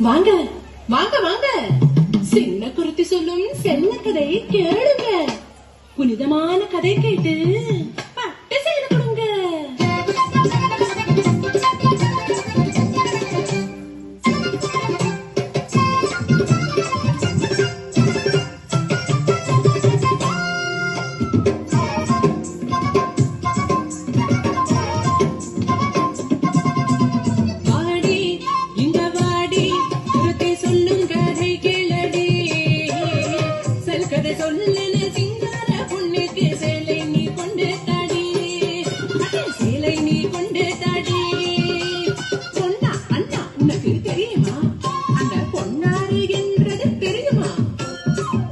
வாங்க வாங்க வாங்க, சின்ன குருத்தி சொல்லும் செல்ல கதை கேளுங்க. புனிதமான கதை கேட்டு பட்டு செய்து கொடுங்க.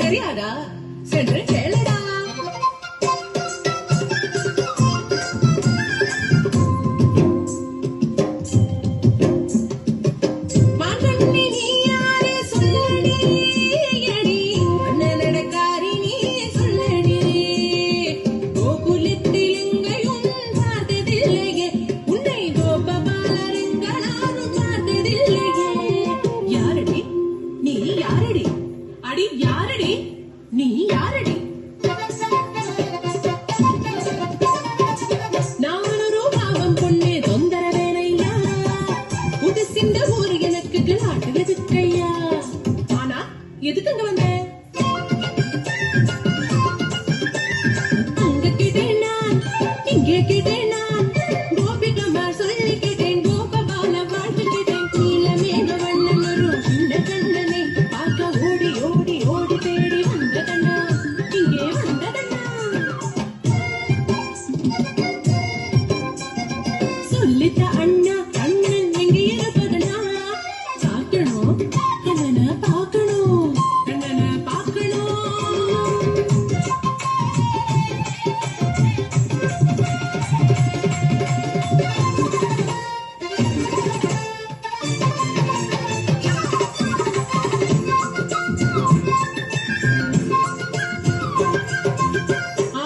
தெரியாதா? சென்று கேளடா. மாங்கண்ணி நீ யாரே சொல்லடி, அடி அண்ணனடக்காரி நீ சொல்லடி. கோகுலத்தில் எங்கையும் பார்த்ததில்லையே, உன்னை கோபபாலருங்களாரும் பார்த்ததில்லையே. யாரடி நீ, யாரடி அடி, யாரடி நீ, யாரடி? நானொரு பாவம் பொண்ணு தொந்தரவேனையா, புதுசிந்த ஊர் எனக்கு நாட்டு எதுக்கையா? ஆனா எதுக்குங்க வந்த? அங்க கேட்டேன் நான், இங்கே கேட்டேன் நான், கோபிகமார் சொல்லி கேட்டேன், கோபபால வாழ்த்து கேட்டேன். நீல மேக வண்ணம் வரும் இந்த கண்ணனை பார்க்க ஓடி ஓடி ஓடி தேடி வந்ததண்ணா, இங்கே வந்ததண்ணா. சொல்லித்த அண்ணா, அண்ணன் எங்கே இருப்பதண்ணா? பார்க்கணும் கண்ணனை, பார்க்கணும் கண்ணனை, பார்க்கணும்.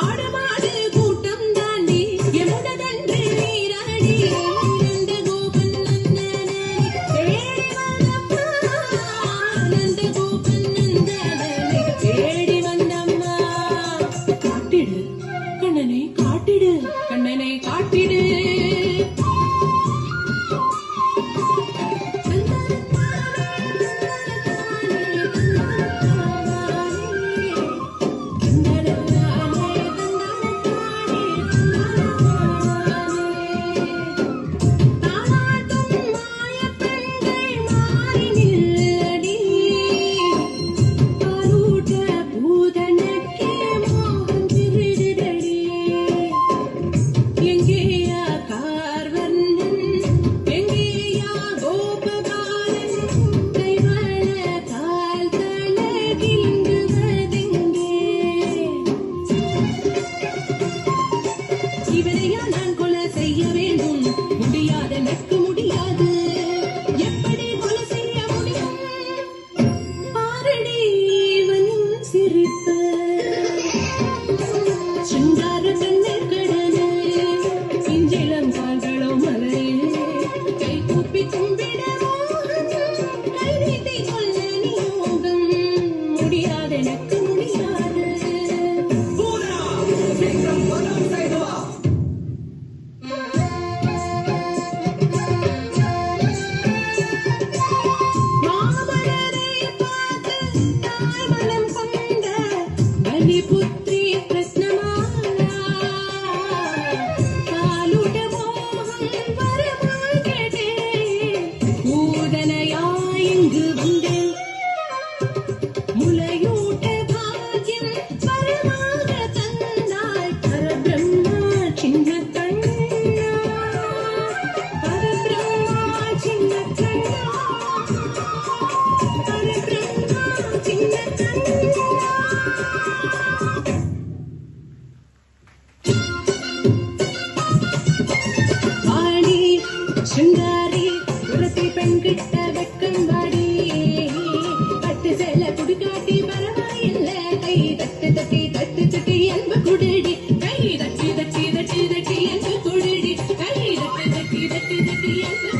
ஆடமாடு கூட்டம் தாண்டி எமுததன்று நீராடி, நந்த கோபன் நந்தனே தேடி வந்தம்மா, நந்த கோபன் நந்தனே தேடி வந்தம்மா. காட்டிடு கண்ணனை, காட்டிடு கண்ணனை, காட்டிடு. இவரையா நான் கொலை செய்ய வேண்டும்? முடியாத நட்பு முடியாது, எப்படி கொலை செய்ய முடியும்? பாரடி இவன் சிரிப்பு, சிங்கார கண்ணீர் கடனே, இஞ்சிலம் கால்களும் மலையிலே, கை கூப்பி கும்பிடவோ, கை நீட்டி கொள்ள நியோகம், முடியாத நட்பு முடியாது. புத்ரி கிருஷ்ணமாலா, காலுட மோகம் வரமாய் கேட்டேன், பூதனையா இங்கு வந்தேன், முளையூட்ட பாக்கியம் வரமாக தந்தாய், பரபிரம்மா சின்ன கண்ணா, பரபிரம்மா சின்ன கண்ணா, பரபிரம்மா சின்ன கண்ணா. சிங்காரி உரத்தி பெண் கிட்ட வெக்கம் வாடி, பட்டு சேல குடிக்காட்டி பரவாயில்லை, கை தட்டு தட்டி தட்டு தட்டி அன்பு குடிடி, கை தட்டி தட்டி தட்டி தட்டி அன்பு குடிடி, கை தட்டு தட்டி தட்டி தட்டி அன்பு